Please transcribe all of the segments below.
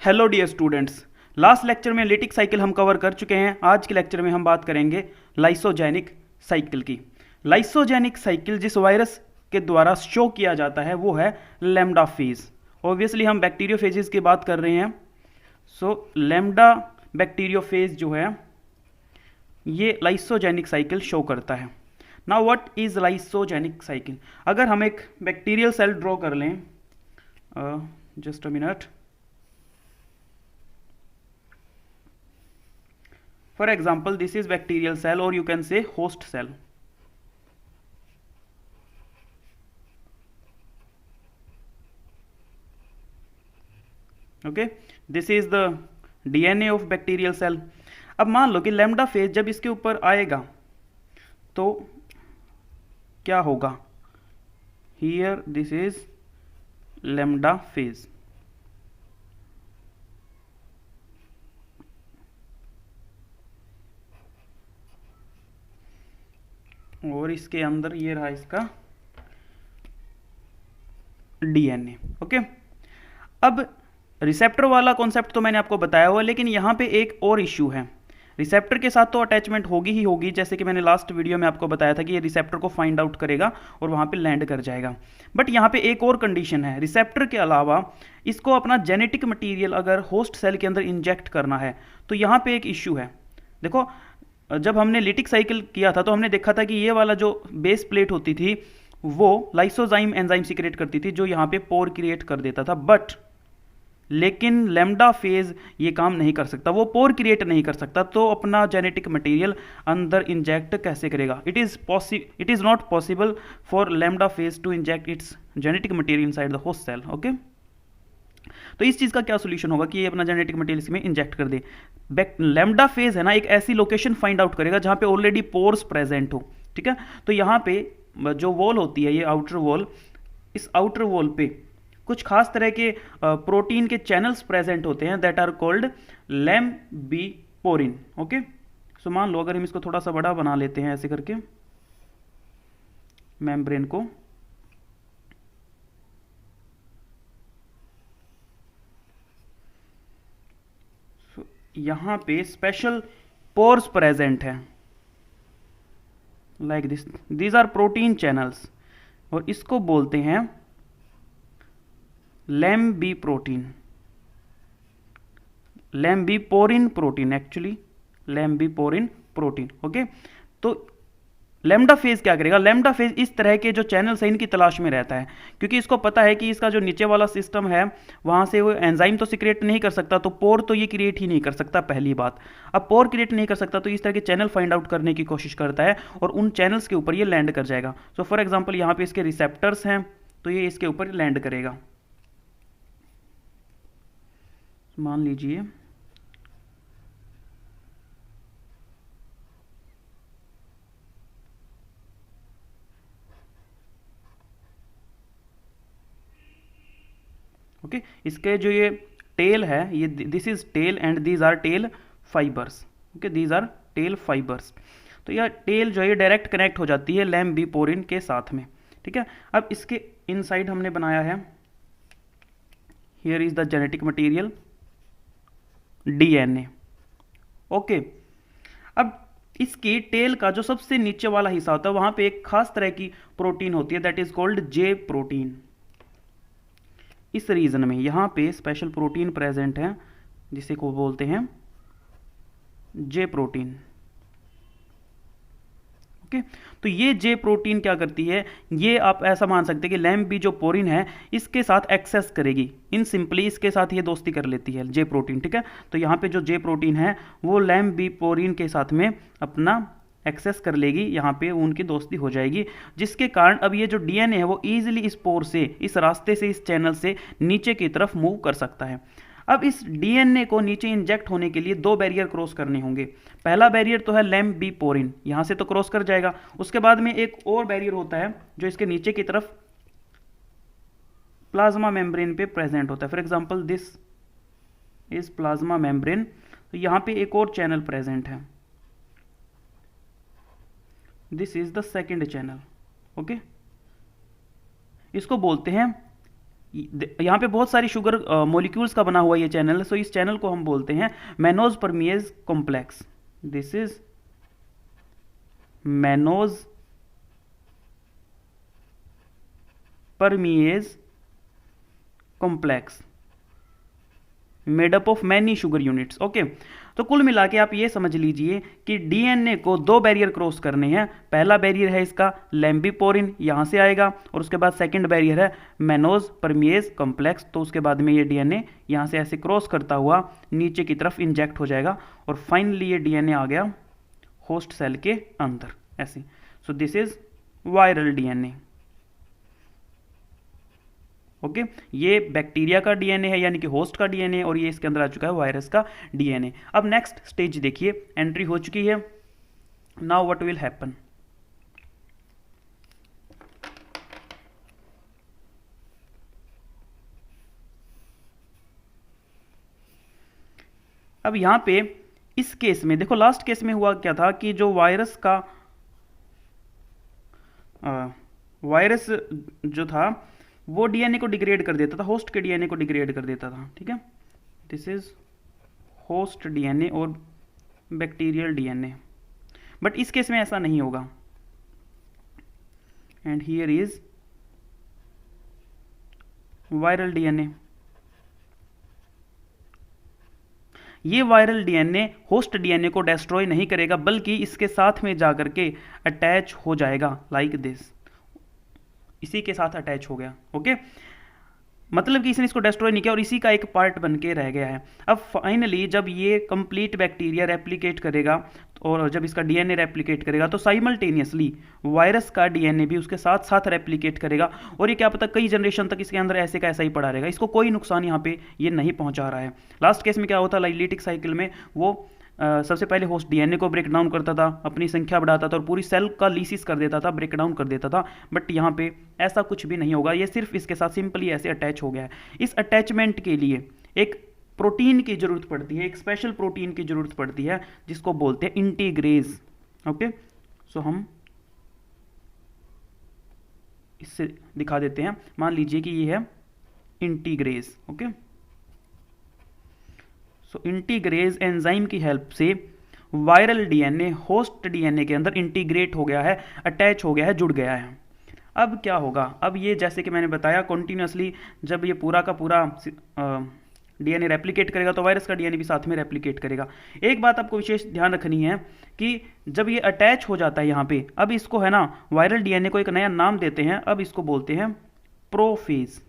Hello dear students. Last lecture में lytic cycle हम cover कर चुके हैं। आज के लेक्चर में हम बात करेंगे लाइसोजेनिक साइकिल की। लाइसोजेनिक साइकिल जिस वायरस के द्वारा शो किया जाता है वो है लैम्डा फेज। ऑब्वियसली हम बैक्टीरियोफेजेस की बात कर रहे हैं। सो लैम्डा बैक्टीरियोफेज जो है ये लाइसोजेनिक साइकिल शो करता है। Now what is lysogenic cycle? अगर हम एक बैक्टीरियल सेल ड्रॉ कर लें, just a minute. For example, this is bacterial cell or you can say host cell. Okay, this is the DNA of bacterial cell. अब मान लो कि lambda phase जब इसके ऊपर आएगा तो क्या होगा? Here this is lambda phase. और इसके अंदर ये रहा इसका डीएनए। ओके, अब रिसेप्टर वाला कॉन्सेप्ट तो मैंने आपको बताया हुआ, लेकिन यहाँ पे एक और इश्यू है। रिसेप्टर के साथ तो अटैचमेंट होगी ही होगी, जैसे कि मैंने लास्ट वीडियो में आपको बताया था कि ये रिसेप्टर को फाइंड आउट करेगा और वहाँ पे लैंड कर जाएगा। बट यहाँ पे एक और कंडीशन है, रिसेप्टर के अलावा इसको अपना जेनेटिक मटीरियल अगर होस्ट सेल के अंदर इंजेक्ट करना है तो यहाँ पे एक इश्यू है। देखो, जब हमने लिटिक साइकिल किया था तो हमने देखा था कि ये वाला जो बेस प्लेट होती थी वो लाइसोजाइम एंजाइम सीक्रेट करती थी जो यहाँ पे पोर क्रिएट कर देता था। बट लेकिन लैम्डा फेज ये काम नहीं कर सकता, वो पोर क्रिएट नहीं कर सकता, तो अपना जेनेटिक मटेरियल अंदर इंजेक्ट कैसे करेगा? It is not possible for lambda phage to inject its genetic material inside the host cell. Okay, तो इस चीज़ का क्या सोल्यूशन होगा कि ये अपना जेनेटिक मटेरियल इसमें इंजेक्ट कर दे। लैम्डा फेज है ना, एक ऐसी लोकेशन फाइंड आउट करेगा जहाँ पे ऑलरेडी पोर्स प्रेजेंट हो। ठीक है, तो यहाँ पे जो वॉल होती है, ये आउटर वॉल, इस आउटर वॉल पे कुछ खास तरह के प्रोटीन के चैनल्स प्रेजेंट होते हैं दैट आर कॉल्ड लैम्बिपोरिन। ओके, सो मान लो अगर हम इसको थोड़ा सा बड़ा बना लेते हैं ऐसे करके मेम्ब्रेन को, यहां पे स्पेशल पोर्स प्रेजेंट है like this, these are protein channels और इसको बोलते हैं LamB protein, LamB porin protein, actually LamB porin protein. Okay, तो लैम्डा फेज क्या करेगा? लैम्डा फेज इस तरह के जो चैनल्स हैं इनकी तलाश में रहता है, क्योंकि इसको पता है कि इसका जो नीचे वाला सिस्टम है वहां से वो एंजाइम तो सीक्रेट नहीं कर सकता, तो पोर तो ये क्रिएट ही नहीं कर सकता, पहली बात। अब पोर क्रिएट नहीं कर सकता तो इस तरह के चैनल फाइंड आउट करने की कोशिश करता है और उन चैनल्स के ऊपर ये लैंड कर जाएगा। सो फॉर एग्जाम्पल यहाँ पे इसके रिसेप्टर्स हैं तो ये इसके ऊपर लैंड करेगा। मान लीजिए ओके, इसके जो ये टेल है, ये this is tail and these are tail fibers. Okay, these are tail fibers. तो यह टेल जो है डायरेक्ट कनेक्ट हो जाती है लैम्बिपोरिन के साथ में। ठीक है, अब इसके इनसाइड हमने बनाया है, here is the genetic material DNA. Okay, अब इसकी टेल का जो सबसे नीचे वाला हिस्सा होता है वहां पे एक खास तरह की प्रोटीन होती है that is called J protein. इस रीजन में यहां पे स्पेशल प्रोटीन प्रेजेंट है जिसे को बोलते हैं जे प्रोटीन। ओके, तो ये जे प्रोटीन क्या करती है, ये आप ऐसा मान सकते हैं कि लैम्बी जो पोरिन है इसके साथ एक्सेस करेगी, इन सिंपली इसके साथ ये दोस्ती कर लेती है जे प्रोटीन। ठीक है, तो यहाँ पे जो जे प्रोटीन है वो लैम्बी पोरिन के साथ में अपना एक्सेस कर लेगी, यहाँ पे उनकी दोस्ती हो जाएगी, जिसके कारण अब ये जो डीएनए है वो ईजिली इस पोर से, इस रास्ते से, इस चैनल से नीचे की तरफ मूव कर सकता है। अब इस डीएनए को नीचे इंजेक्ट होने के लिए दो बैरियर क्रॉस करने होंगे। पहला बैरियर तो है लैम्बिपोरिन, यहां से तो क्रॉस कर जाएगा। उसके बाद में एक और बैरियर होता है जो इसके नीचे की तरफ प्लाज्मा मेम्ब्रेन पे प्रेजेंट होता है। For example this is plasma membrane, तो यहां पे एक और चैनल प्रेजेंट है, this is the second channel. Okay, इसको बोलते हैं यहाँ पे बहुत सारी शुगर मॉलिक्यूल्स का बना हुआ ये चैनल, सो इस चैनल को हम बोलते हैं mannose परमिएज complex. This is mannose परमिएज complex made up of many sugar units. Okay, तो कुल मिला के आप ये समझ लीजिए कि डीएनए को दो बैरियर क्रॉस करने हैं। पहला बैरियर है इसका लैम्बिपोरिन, यहां से आएगा, और उसके बाद सेकंड बैरियर है मैनोज परमिएज कॉम्प्लेक्स। तो उसके बाद में ये डीएनए यहां से ऐसे क्रॉस करता हुआ नीचे की तरफ इंजेक्ट हो जाएगा, और फाइनली ये डीएनए आ गया होस्ट सेल के अंदर ऐसे। So this is viral DNA. Okay, ये बैक्टीरिया का डीएनए है यानी कि होस्ट का डीएनए, और ये इसके अंदर आ चुका है वायरस का डीएनए। अब नेक्स्ट स्टेज देखिए, एंट्री हो चुकी है। Now what will happen? अब यहां पे इस केस में देखो, लास्ट केस में हुआ क्या था कि जो वायरस जो था वो डीएनए को डिग्रेड कर देता था, होस्ट के डीएनए को डिग्रेड कर देता था। ठीक है, दिस इज होस्ट डीएनए और बैक्टीरियल डीएनए, बट इस केस में ऐसा नहीं होगा। And here is viral DNA. ये वायरल डीएनए होस्ट डीएनए को डिस्ट्रॉय नहीं करेगा, बल्कि इसके साथ में जाकर के अटैच हो जाएगा लाइक दिस, इसी के साथ अटैच हो गया। ओके, मतलब कि इसने इसको डिस्ट्रॉय नहीं किया और इसी का एक पार्ट बन के रह गया है। अब फाइनली जब ये कंप्लीट बैक्टीरिया रेप्लिकेट करेगा और जब इसका डीएनए रेप्लिकेट करेगा, तो साइमल्टेनियसली वायरस का डीएनए भी उसके साथ साथ रेप्लिकेट करेगा, और ये क्या पता कई जनरेशन तक इसके अंदर ऐसे का ऐसा ही पड़ा रहेगा, इसको कोई नुकसान यहाँ पे ये नहीं पहुंचा रहा है। लास्ट केस में क्या होता, लाइलिटिक साइकिल में वो सबसे पहले होस्ट डीएनए को ब्रेक डाउन करता था, अपनी संख्या बढ़ाता था और पूरी सेल का लीसिस कर देता था, ब्रेक डाउन कर देता था। बट यहाँ पे ऐसा कुछ भी नहीं होगा, ये सिर्फ इसके साथ सिंपली ऐसे अटैच हो गया है। इस अटैचमेंट के लिए एक प्रोटीन की जरूरत पड़ती है, एक स्पेशल प्रोटीन की जरूरत पड़ती है जिसको बोलते हैं इंटीग्रेज। ओके, सो हम इससे दिखा देते हैं। मान लीजिए कि ये है इंटीग्रेज। ओके, सो इंटीग्रेज एंजाइम की हेल्प से वायरल डीएनए होस्ट डीएनए के अंदर इंटीग्रेट हो गया है, अटैच हो गया है, जुड़ गया है। अब क्या होगा, अब ये जैसे कि मैंने बताया कॉन्टिन्यूसली जब ये पूरा का पूरा डीएनए रेप्लिकेट करेगा तो वायरस का डीएनए भी साथ में रेप्लिकेट करेगा। एक बात आपको विशेष ध्यान रखनी है कि जब ये अटैच हो जाता है यहाँ पे, अब इसको है ना वायरल डीएनए को एक नया नाम देते हैं, अब इसको बोलते हैं प्रोफेज।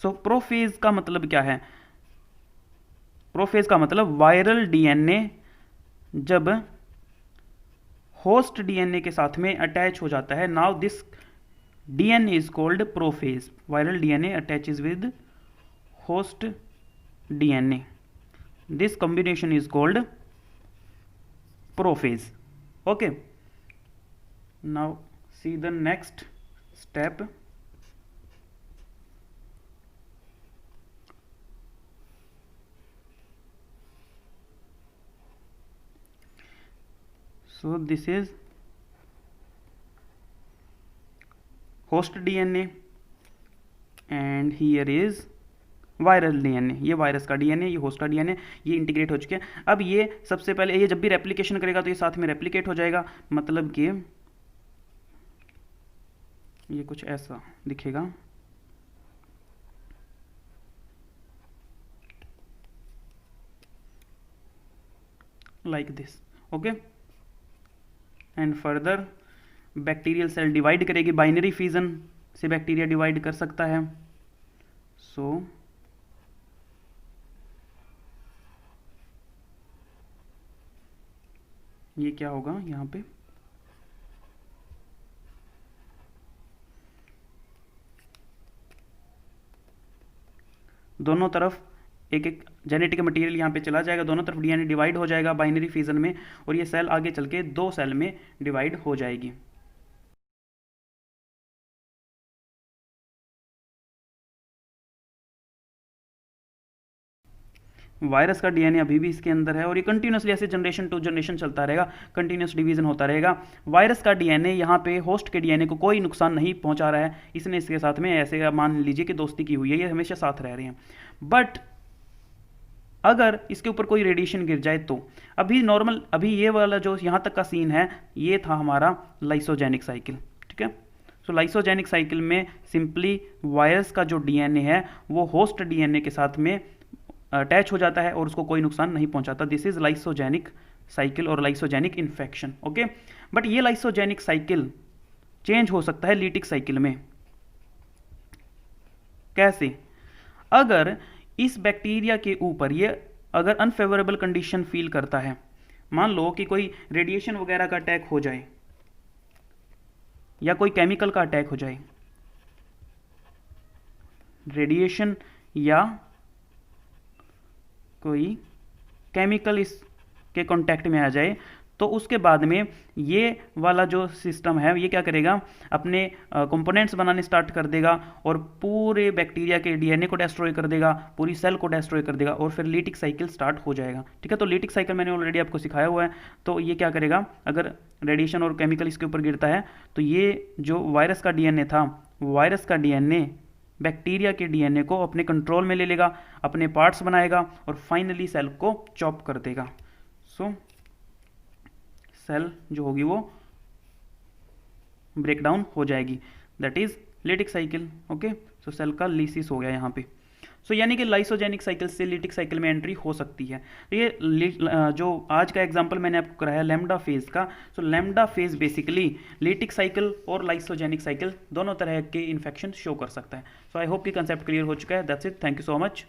सो प्रोफेज का मतलब क्या है? प्रोफेज का मतलब वायरल डीएनए जब होस्ट डीएनए के साथ में अटैच हो जाता है, now this DNA is called prophase. Viral DNA attaches with host DNA, this combination is called prophase. Okay, now see the next step. So this is host DNA and here is viral DNA. ये virus का DNA, ये host का DNA, ये integrate हो चुके हैं। अब ये सबसे पहले ये जब भी रेप्लिकेशन करेगा तो ये साथ में रेप्लिकेट हो जाएगा, मतलब कि ये कुछ ऐसा दिखेगा। Like this. Okay, and further bacterial cell divide करेगी, बाइनरी फिजन से बैक्टीरिया डिवाइड कर सकता है। सो ये क्या होगा यहाँ पे, दोनों तरफ एक एक जेनेटिक मटेरियल यहाँ पे चला जाएगा, दोनों तरफ डीएनए डिवाइड हो जाएगा बाइनरी फिजन में, और ये सेल आगे चल के 2 सेल में डिवाइड हो जाएगी। वायरस का डीएनए अभी भी इसके अंदर है और ये कंटिन्यूसली ऐसे जनरेशन टू जनरेशन चलता रहेगा, कंटिन्यूस डिवीजन होता रहेगा। वायरस का डीएनए यहाँ पे होस्ट के डीएनए को कोई नुकसान नहीं पहुंचा रहा है, इसने इसके साथ में ऐसे मान लीजिए कि दोस्ती की हुई है, ये हमेशा साथ रह रहे हैं। बट अगर इसके ऊपर कोई रेडिएशन गिर जाए तो अभी नॉर्मल, अभी ये वाला जो यहाँ तक का सीन है ये था हमारा लाइसोजेनिक साइकिल, ठीक है। सो लाइसोजेनिक साइकिल में सिंपली वायरस का जो डीएनए है वो होस्ट डीएनए के साथ में अटैच हो जाता है और उसको कोई नुकसान नहीं पहुंचाता। दिस इज लाइसोजेनिक साइकिल और लाइसोजेनिक इन्फेक्शन, ओके। बट ये लाइसोजेनिक साइकिल चेंज हो सकता है लीटिक साइकिल में। कैसे? अगर इस बैक्टीरिया के ऊपर ये अगर अनफेवरेबल कंडीशन फील करता है, मान लो कि कोई रेडिएशन वगैरह का अटैक हो जाए या कोई केमिकल का अटैक हो जाए, रेडिएशन या कोई केमिकल इसके कांटेक्ट में आ जाए तो उसके बाद में ये वाला जो सिस्टम है ये क्या करेगा, अपने कंपोनेंट्स बनाने स्टार्ट कर देगा और पूरे बैक्टीरिया के डीएनए को डिस्ट्रॉय कर देगा, पूरी सेल को डिस्ट्रॉय कर देगा और फिर लीटिक साइकिल स्टार्ट हो जाएगा, ठीक है। तो लीटिक साइकिल मैंने ऑलरेडी आपको सिखाया हुआ है। तो ये क्या करेगा, अगर रेडिएशन और केमिकल इसके ऊपर गिरता है तो ये जो वायरस का डीएनए था, वायरस का डीएनए बैक्टीरिया के डीएनए को अपने कंट्रोल में ले लेगा, अपने पार्ट्स बनाएगा और फाइनली सेल को चॉप कर देगा। सो सेल जो होगी वो ब्रेक डाउन हो जाएगी, that is lytic cycle, okay. So cell का लीसिस हो गया यहाँ पे। सो यानी कि लाइसोजेनिक साइकिल से लीटिक साइकिल में एंट्री हो सकती है। तो ये जो आज का एग्जांपल मैंने आपको कराया लैम्डा फेज का, so lambda phage basically lytic cycle और लाइसोजेनिक साइकिल दोनों तरह के इन्फेक्शन शो कर सकता है। सो आई होप कि कंसेप्ट क्लियर हो चुका है। That's it, thank you so much.